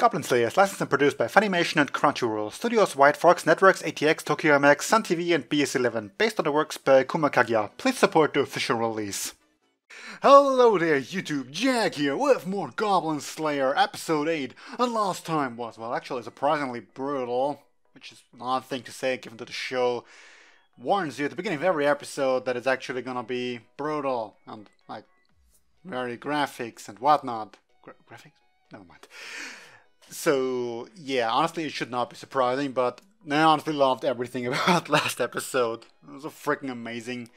Goblin Slayer is licensed and produced by Funimation and Crunchyroll. Studios White Fox Networks, ATX, Tokyo MX, Sun TV and BS11. Based on the works by Kuma Kaguya. Please support the official release. Hello there YouTube, Jack here with more Goblin Slayer episode 8. And last time was, well, actually surprisingly brutal. Which is an odd thing to say given that the show warns you at the beginning of every episode that it's actually gonna be brutal. And like, very graphics and whatnot. Graphics? Never mind. So, yeah, honestly it should not be surprising, but I honestly loved everything about last episode. It was so freaking amazing.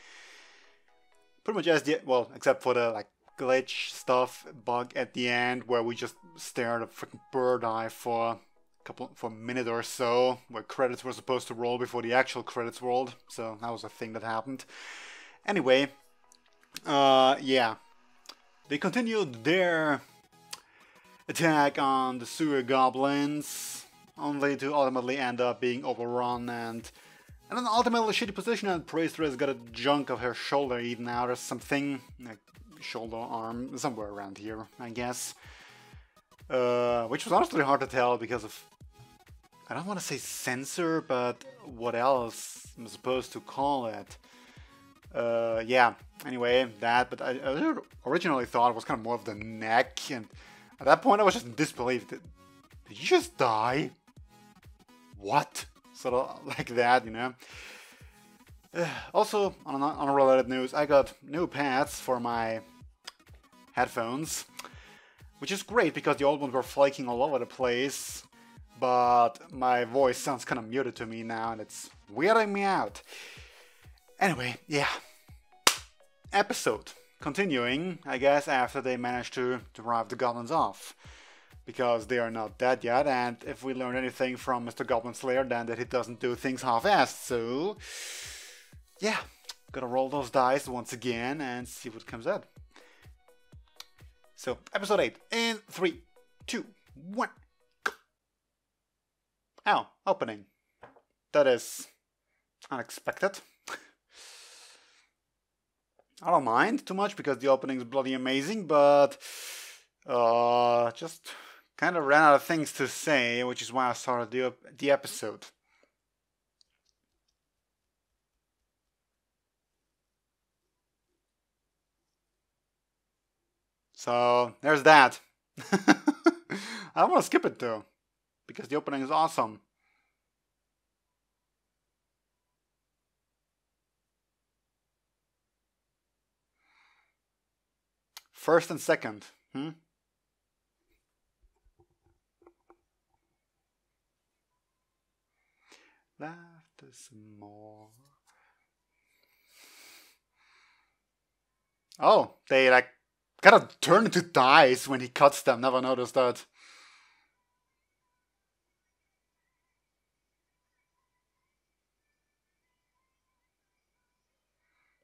Pretty much as the, well, except for the like glitch stuff bug at the end where we just stared at a freaking bird eye for a minute or so, where credits were supposed to roll before the actual credits rolled. So that was a thing that happened. Anyway, yeah. They continued their attack on the sewer goblins, only to ultimately end up being overrun and an ultimately shitty position, and Priestess got a chunk of her shoulder eaten out or something, like shoulder, arm, somewhere around here, I guess. Which was honestly hard to tell because of, I don't want to say censor, but what else I'm supposed to call it? Yeah, anyway, that, but I originally thought it was kind of more of the neck, and at that point I was just in disbelief. Did you just die? What? Sort of like that, you know? Also, on unrelated news, I got new pads for my headphones, which is great because the old ones were flaking all over the place, but my voice sounds kind of muted to me now and it's weirding me out. Anyway, yeah. Episode. Continuing, I guess, after they managed to drive the goblins off. Because they are not dead yet, and if we learned anything from Mr. Goblin Slayer, then that he doesn't do things half-assed, so yeah, gotta roll those dice once again and see what comes out. So, episode 8, in 3, 2, 1, go! Ow, opening. That is unexpected. I don't mind too much because the opening is bloody amazing, but just kind of ran out of things to say, which is why I started the episode. So, there's that. I don't want to skip it though, because the opening is awesome. First and second, Laughter some more. Oh, they like kind of turn into dice when he cuts them. Never noticed that.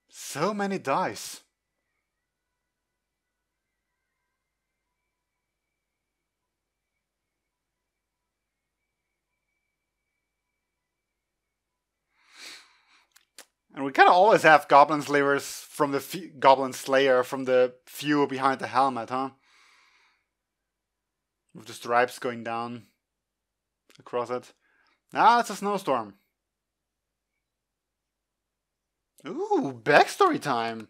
So many dice. And we kind of always have Goblin Slayers from the Goblin Slayer from the view behind the helmet, huh? With the stripes going down across it. Ah, it's a snowstorm. Ooh, backstory time.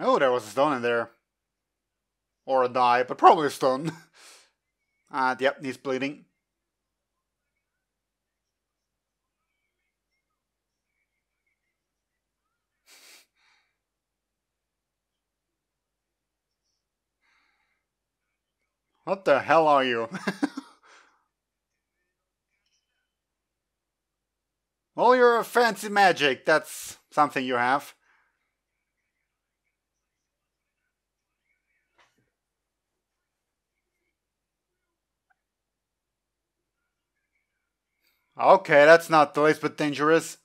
Oh, there was a stone in there. Or a die, but probably a stone. Yep, he's bleeding. What the hell are you? Well, you're a fancy magic. That's something you have. Okay, that's not the least bit dangerous.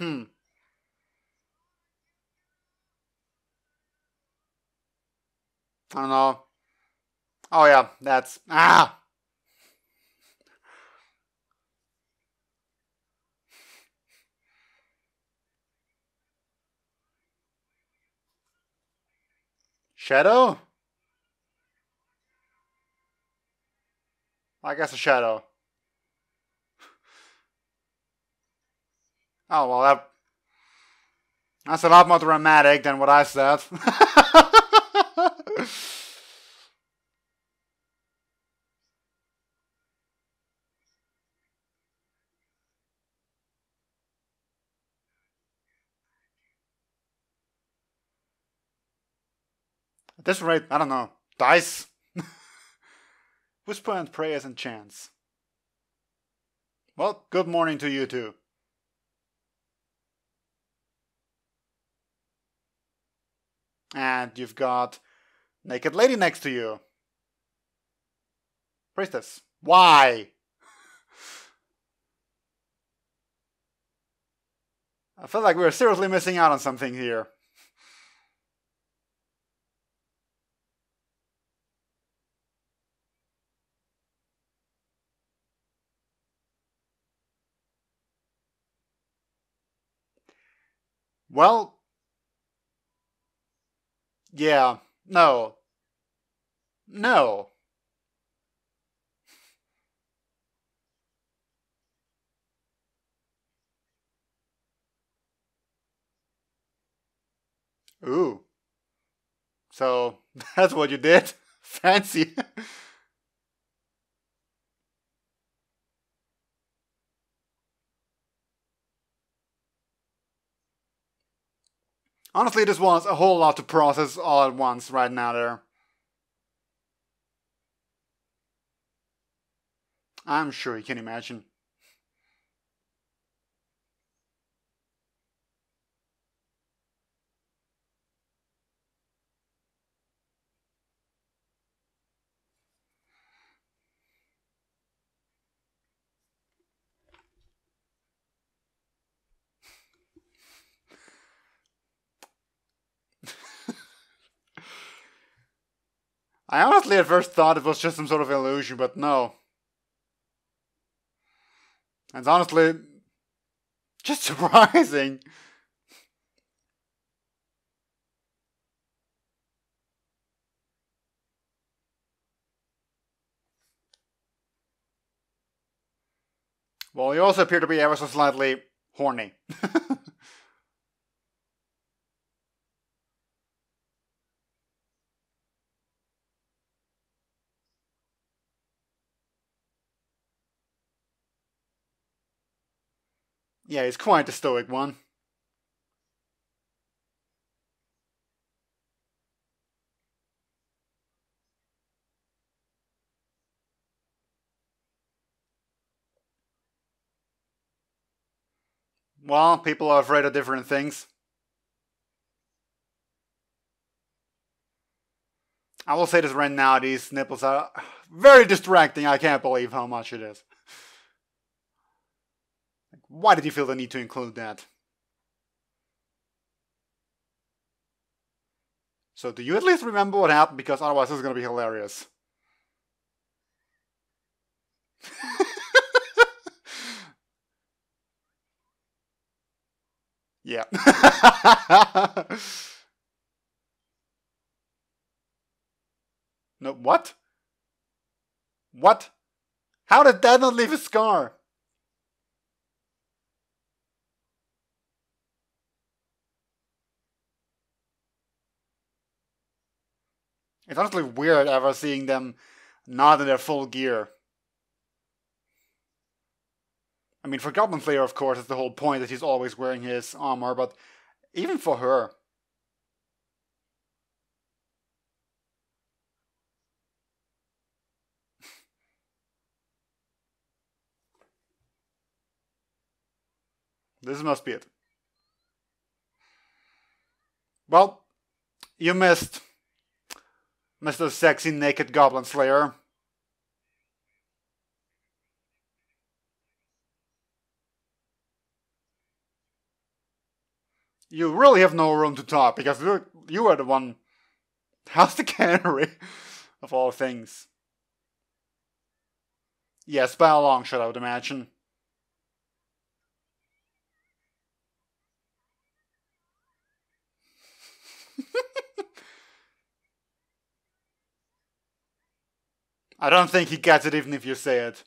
I don't know. Oh yeah, that's... Ah! Shadow? I guess a shadow. Oh, well, that's a lot more dramatic than what I said. At this rate, I don't know. Dice? Whisper and prayers and chants. Well, good morning to you too. And you've got naked lady next to you. Priestess. Why? I feel like we're seriously missing out on something here. Well, yeah, no. No. Ooh. So, that's what you did? Fancy. Honestly, this was a whole lot to process all at once right now there. I'm sure you can imagine. I honestly at first thought it was just some sort of illusion, but no. It's honestly just surprising. Well, you also appear to be ever so slightly horny. Yeah, he's quite the stoic one. Well, people are afraid of different things. I will say this right now, these nipples are very distracting. I can't believe how much it is. Why did you feel the need to include that? So do you at least remember what happened? Because otherwise this is going to be hilarious. Yeah. No, what? What? How did that not leave a scar? It's honestly weird ever seeing them not in their full gear. I mean, for Goblin Slayer, of course, it's the whole point that he's always wearing his armor, but even for her. This must be it. Well, you missed Mr. Sexy Naked Goblin Slayer. You really have no room to talk because you are the one. How's the cannery of all things? Yes, by a long shot, I would imagine. I don't think he gets it even if you say it.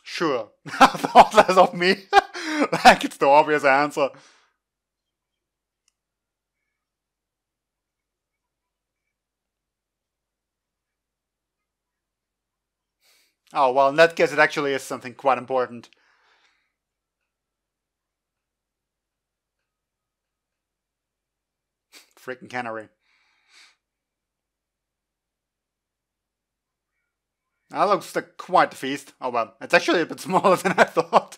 Sure. Thought less of me. Like it's the obvious answer. Oh, well, in that case, it actually is something quite important. Freaking cannery. That looks like quite the feast. Oh well, it's actually a bit smaller than I thought.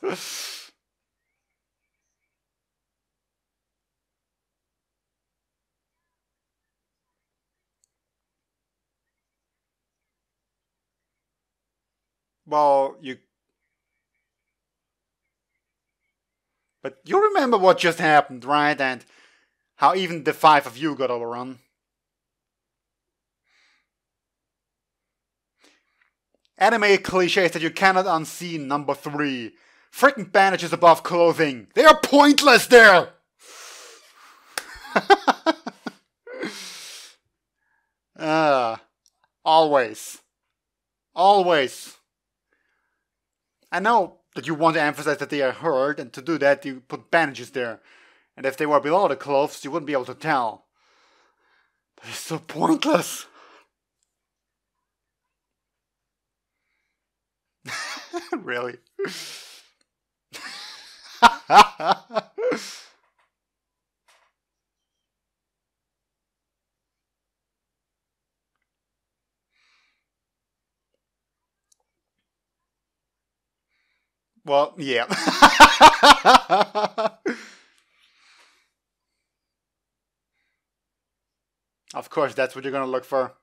Well, But you remember what just happened, right? And how even the 5 of you got overrun. Anime cliches that you cannot unsee, number 3. Freaking bandages above clothing. They are pointless there! Always. Always. I know that you want to emphasize that they are hurt, and to do that you put bandages there. And if they were below the clothes, you wouldn't be able to tell. But it's so pointless. Really? Well, yeah. Of course, that's what you're gonna look for.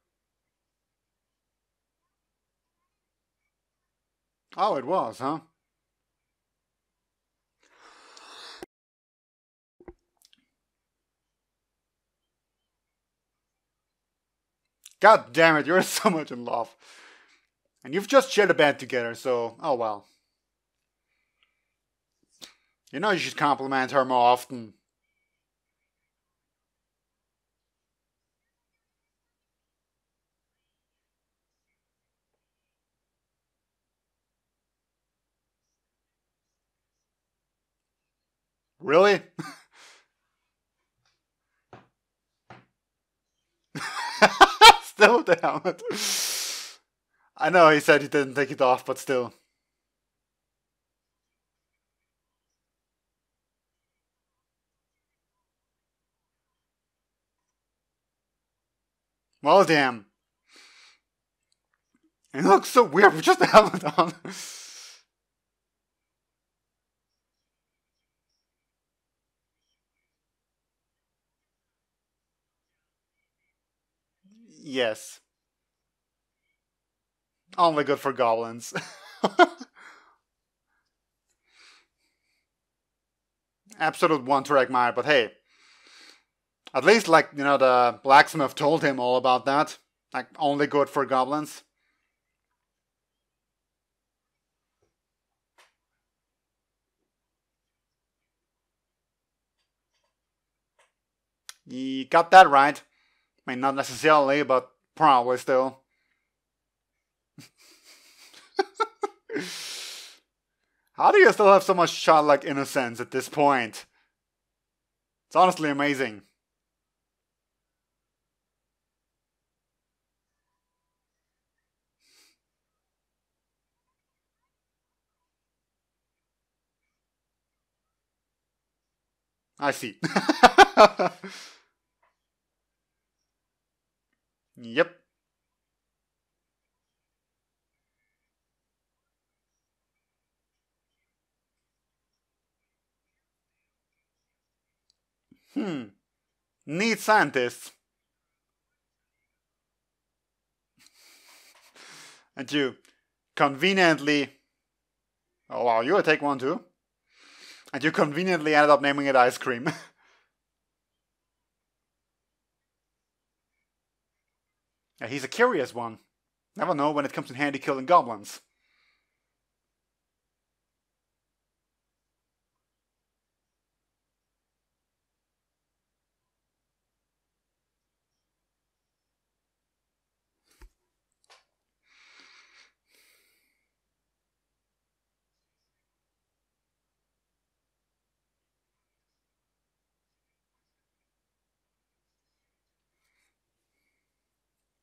Oh, it was, huh? God damn it, you're so much in love. And you've just shared a bed together, so, oh well. You know you should compliment her more often. Really? Still with the helmet. I know he said he didn't take it off, but still. Well, damn. It looks so weird with just the helmet on. Yes. Only good for goblins. Absolute one-track mind, but hey. At least, like, you know, the blacksmith told him all about that. Like, only good for goblins. He got that right. I mean, not necessarily, but probably still. How do you still have so much childlike innocence at this point? It's honestly amazing. I see. Yep. Need scientists. And you conveniently... Oh wow, you would take one too. And you conveniently ended up naming it ice cream. Yeah, he's a curious one. Never know when it comes in handy killing goblins.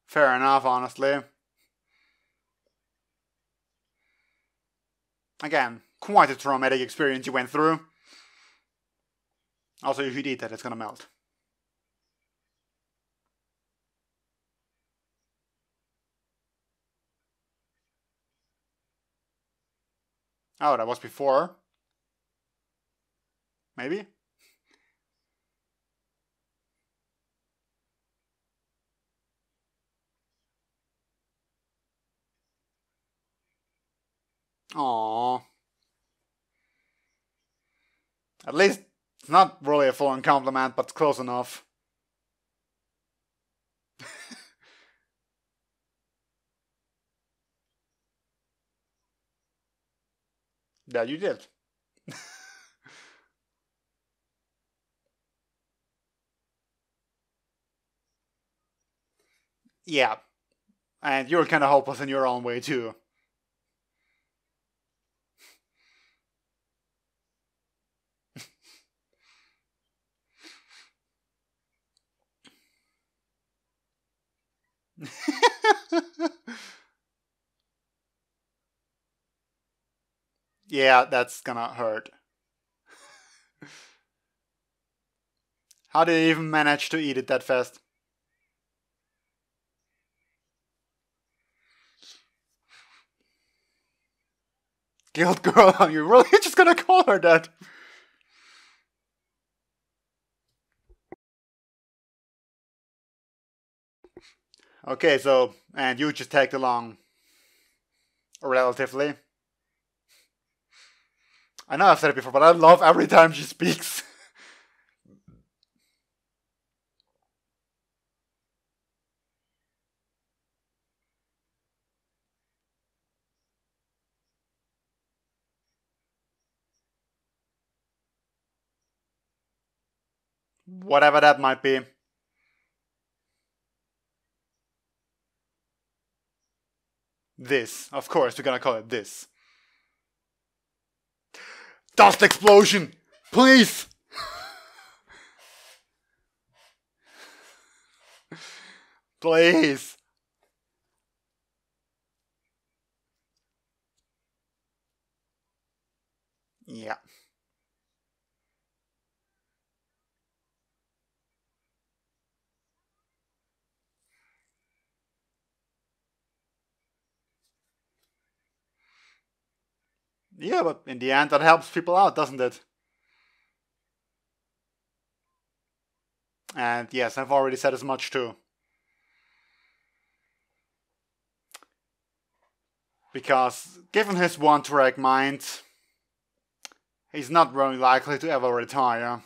Fair enough, honestly. Again, quite a traumatic experience you went through. Also, if you eat that, it's gonna melt. Oh, that was before. Maybe? Aww. At least it's not really a full-on compliment, but it's close enough. Yeah, you did. Yeah. And you're kinda hopeless in your own way, too. Yeah, that's gonna hurt. How did you even manage to eat it that fast? Guild girl, are you really just gonna call her that? Okay, so, and you just tagged along relatively. I know I've said it before, but I love every time she speaks. Whatever that might be. This. Of course, we're gonna call it this. Dust explosion! Please! Please! Yeah. Yeah, but in the end, that helps people out, doesn't it? And yes, I've already said as much too. Because, given his one-track mind, he's not very likely to ever retire.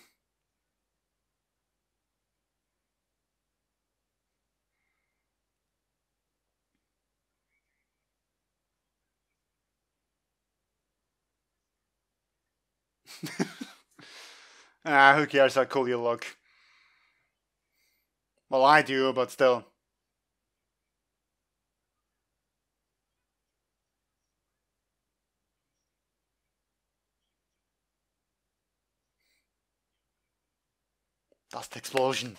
Who cares how cool you look? Well, I do, but still. Dust explosion.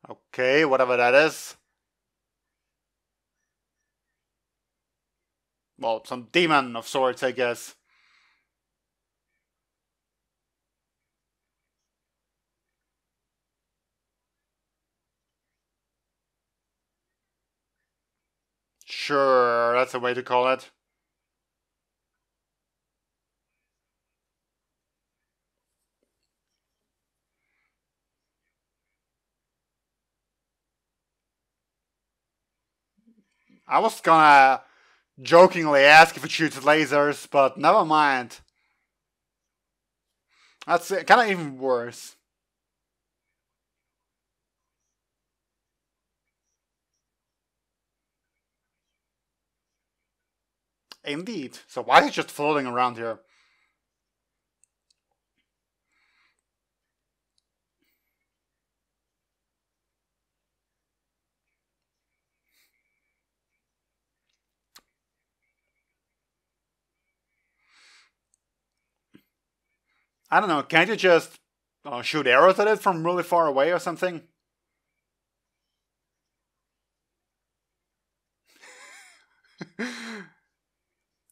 Okay, whatever that is. Well, some demon of sorts, I guess. Sure, that's a way to call it. I was gonna jokingly ask if it shoots lasers, but never mind. That's kind of even worse. Indeed. So why is it just floating around here? I don't know, can't you just shoot arrows at it from really far away or something?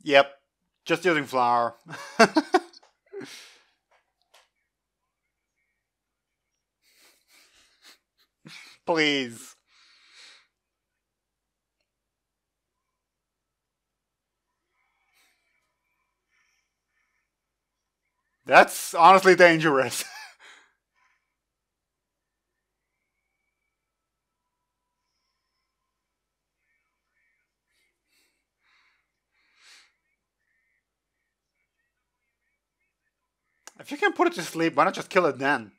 Yep, just using flour. Please. That's honestly dangerous. If you can put it to sleep, why not just kill it then?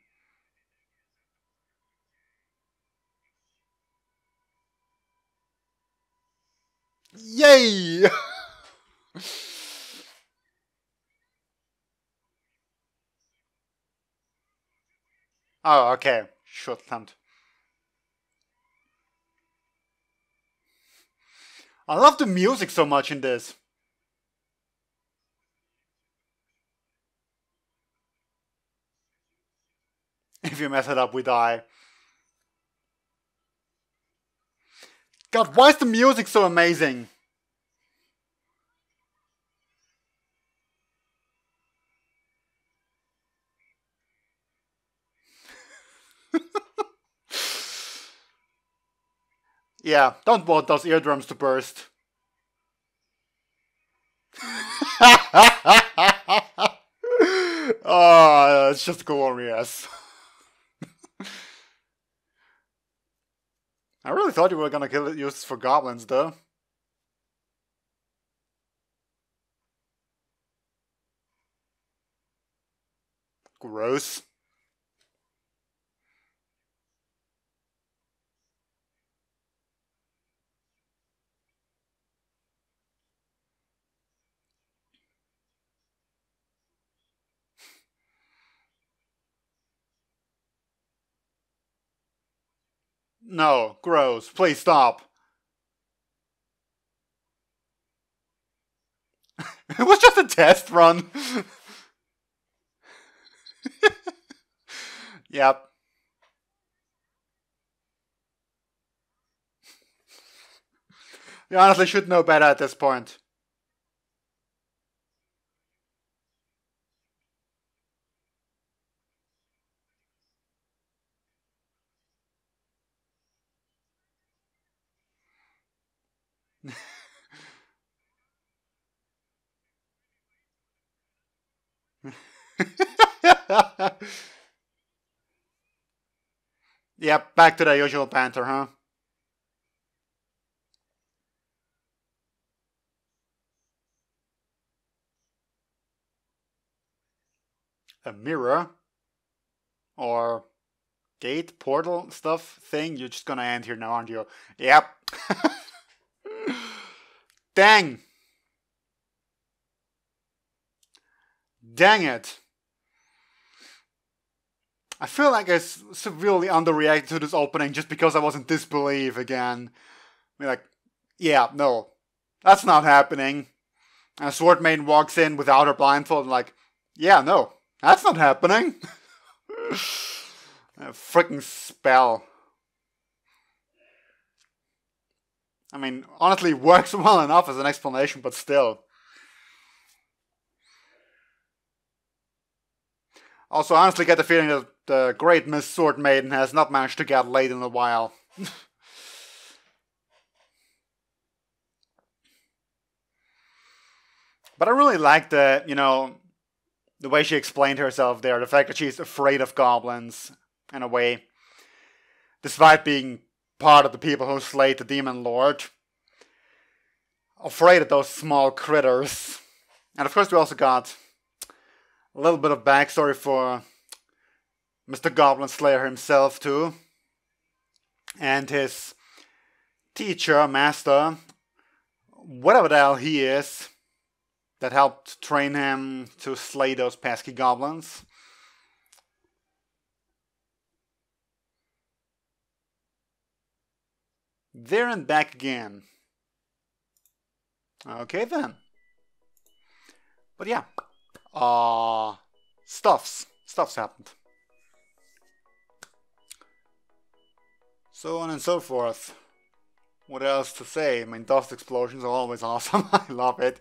Yay! Oh, okay. Short thumbed. I love the music so much in this. If you mess it up, we die. God, why is the music so amazing? Yeah, don't want those eardrums to burst. Oh, it's just glorious. I really thought you were gonna use this for goblins, though. Gross. No, gross. Please stop. It was just a test run. Yep. You honestly should know better at this point. Yep, back to the usual banter, huh? A mirror? Or gate, portal stuff thing? You're just gonna end here now, aren't you? Yep. Dang! Dang it! I feel like I severely underreacted to this opening just because I was in disbelief again. I mean, like, yeah, no, that's not happening. And a sword maiden walks in without her blindfold and like, yeah, no, that's not happening. A freaking spell. I mean, honestly, works well enough as an explanation, but still. Also, honestly, get the feeling that the great Miss Sword Maiden has not managed to get laid in a while. But I really like the, you know, the way she explained herself there. The fact that she's afraid of goblins, in a way. Despite being part of the people who slayed the Demon Lord. Afraid of those small critters. And of course we also got a little bit of backstory for Mr. Goblin Slayer himself too. And his teacher, master, whatever the hell he is, that helped train him to slay those pesky goblins. There and back again. Okay then. But yeah. Stuff's happened. So on and so forth. What else to say? I mean, dust explosions are always awesome. I love it.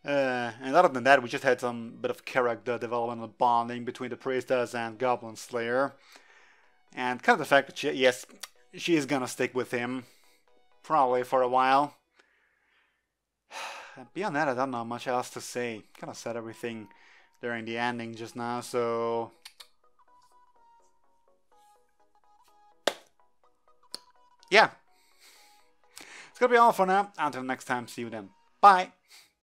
And other than that, we just had some bit of character development and bonding between the priestess and Goblin Slayer. And kind of the fact that she is gonna stick with him. Probably for a while. Beyond that, I don't know much else to say. Kind of said everything during the ending just now, so... yeah. It's gonna be all for now. Until next time, see you then. Bye!